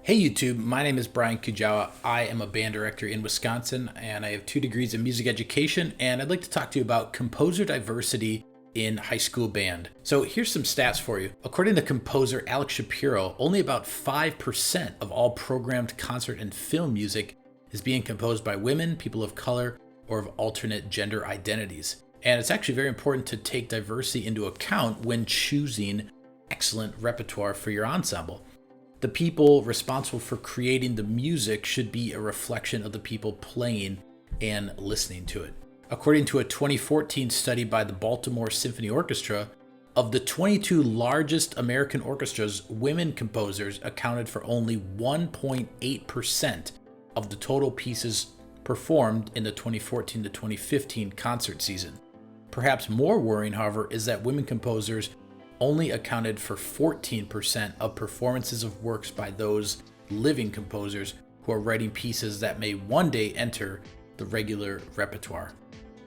Hey YouTube, my name is Brian Kujawa. I am a band director in Wisconsin and I have 2 degrees in music education, and I'd like to talk to you about composer diversity in high school band. So here's some stats for you. According to composer Alex Shapiro, only about 5% of all programmed concert and film music is being composed by women, people of color, or of alternate gender identities. And it's actually very important to take diversity into account when choosing excellent repertoire for your ensemble. The people responsible for creating the music should be a reflection of the people playing and listening to it. According to a 2014 study by the Baltimore Symphony Orchestra, of the 22 largest American orchestras, women composers accounted for only 1.8% of the total pieces performed in the 2014 to 2015 concert season. Perhaps more worrying, however, is that women composers only accounted for 14% of performances of works by those living composers who are writing pieces that may one day enter the regular repertoire.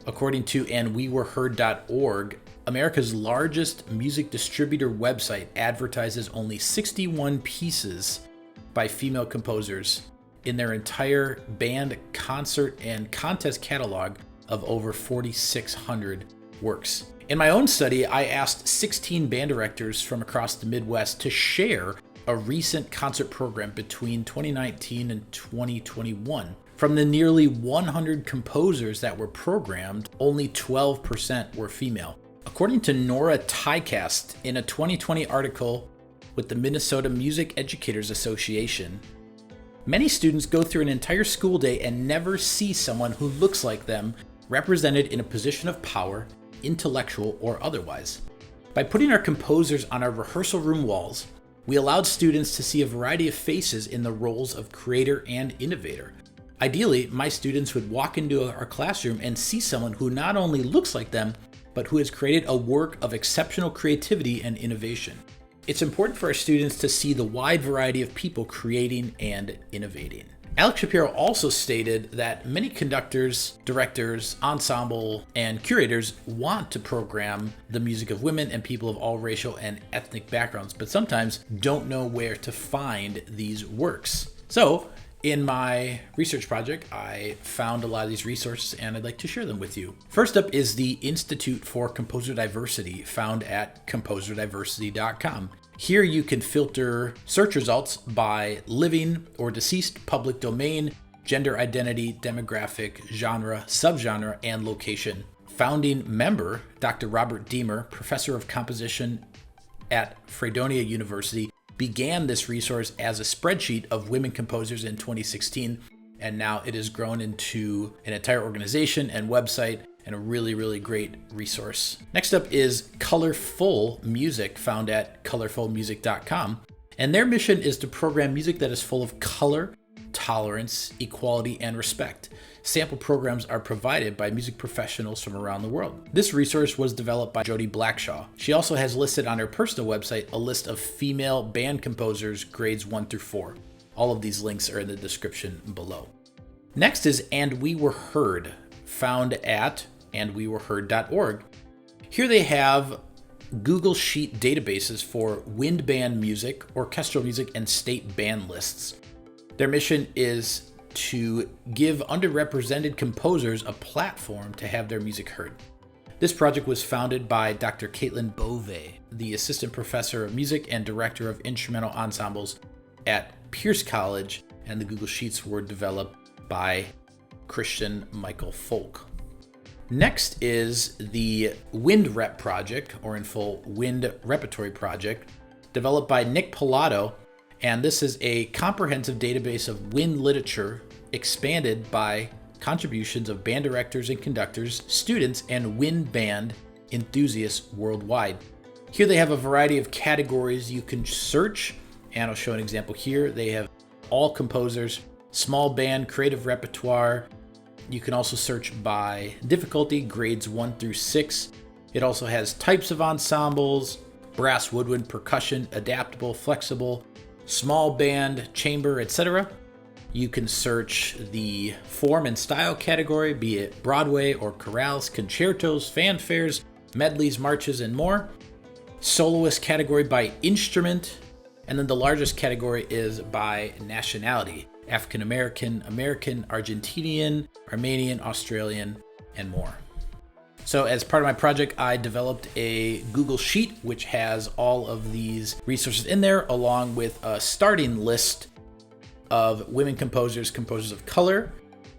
According to andwewereheard.org, America's largest music distributor website advertises only 61 pieces by female composers in their entire band, concert, and contest catalog of over 4,600 works. In my own study, I asked 16 band directors from across the Midwest to share a recent concert program between 2019 and 2021. From the nearly 100 composers that were programmed, only 12% were female. According to Nora Tycast, in a 2020 article with the Minnesota Music Educators Association, many students go through an entire school day and never see someone who looks like them represented in a position of power, intellectual or otherwise. By putting our composers on our rehearsal room walls, we allowed students to see a variety of faces in the roles of creator and innovator. Ideally, my students would walk into our classroom and see someone who not only looks like them, but who has created a work of exceptional creativity and innovation. It's important for our students to see the wide variety of people creating and innovating. Alex Shapiro also stated that many conductors, directors, ensemble, and curators want to program the music of women and people of all racial and ethnic backgrounds, but sometimes don't know where to find these works. So, in my research project, I found a lot of these resources and I'd like to share them with you. First up is the Institute for Composer Diversity, found at composerdiversity.com. Here you can filter search results by living or deceased, public domain, gender identity, demographic, genre, subgenre, and location. Founding member, Dr. Robert Deemer, professor of composition at Fredonia University, began this resource as a spreadsheet of women composers in 2016, and now it has grown into an entire organization and website and a really, really great resource. Next up is Colorful Music, found at colorfulmusic.com. And their mission is to program music that is full of color, tolerance, equality, and respect. Sample programs are provided by music professionals from around the world. This resource was developed by Jody Blackshaw. She also has listed on her personal website a list of female band composers grades 1 through 4. All of these links are in the description below. Next is And We Were Heard, found at andwewereheard.org. Here they have Google Sheet databases for wind band music, orchestral music, and state band lists. Their mission is to give underrepresented composers a platform to have their music heard. This project was founded by Dr. Caitlin Bove, the assistant professor of music and director of instrumental ensembles at Pierce College, and the Google Sheets were developed by Christian Michael Folk. Next is the Wind Rep Project, or in full, Wind Repertory Project, developed by Nick Pilato, and this is a comprehensive database of wind literature expanded by contributions of band directors and conductors, students, and wind band enthusiasts worldwide. Here they have a variety of categories you can search, and I'll show an example here. They have all composers, small band, creative repertoire. You can also search by difficulty, grades 1 through 6. It also has types of ensembles, brass, woodwind, percussion, adaptable, flexible, small band, chamber, etc. You can search the form and style category, be it Broadway or chorales, concertos, fanfares, medleys, marches, and more. Soloist category by instrument, And then the largest category is by nationality: African American, American, Argentinian, Armenian, Australian, and more. So as part of my project, I developed a Google Sheet which has all of these resources in there, along with a starting list of women composers, composers of color,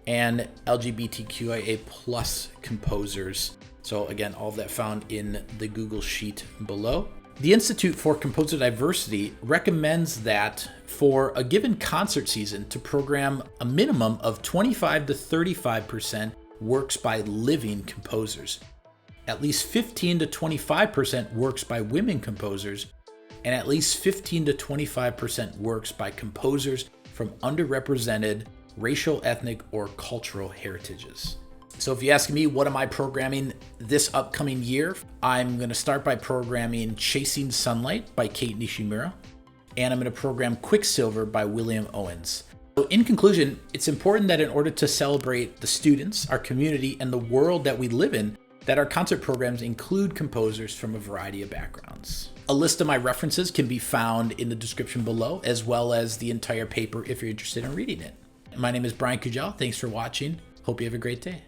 and LGBTQIA plus composers. So again, all of that found in the Google Sheet below. The Institute for Composer Diversity recommends that for a given concert season to program a minimum of 25 to 35% works by living composers, at least 15 to 25% works by women composers, and at least 15 to 25% works by composers from underrepresented racial, ethnic, or cultural heritages. So if you ask me, what am I programming this upcoming year? I'm going to start by programming Chasing Sunlight by Kate Nishimura, and I'm going to program Quicksilver by William Owens. So in conclusion, it's important that in order to celebrate the students, our community, and the world that we live in, that our concert programs include composers from a variety of backgrounds. A list of my references can be found in the description below, as well as the entire paper if you're interested in reading it. My name is Brian Kujal. Thanks for watching. Hope you have a great day.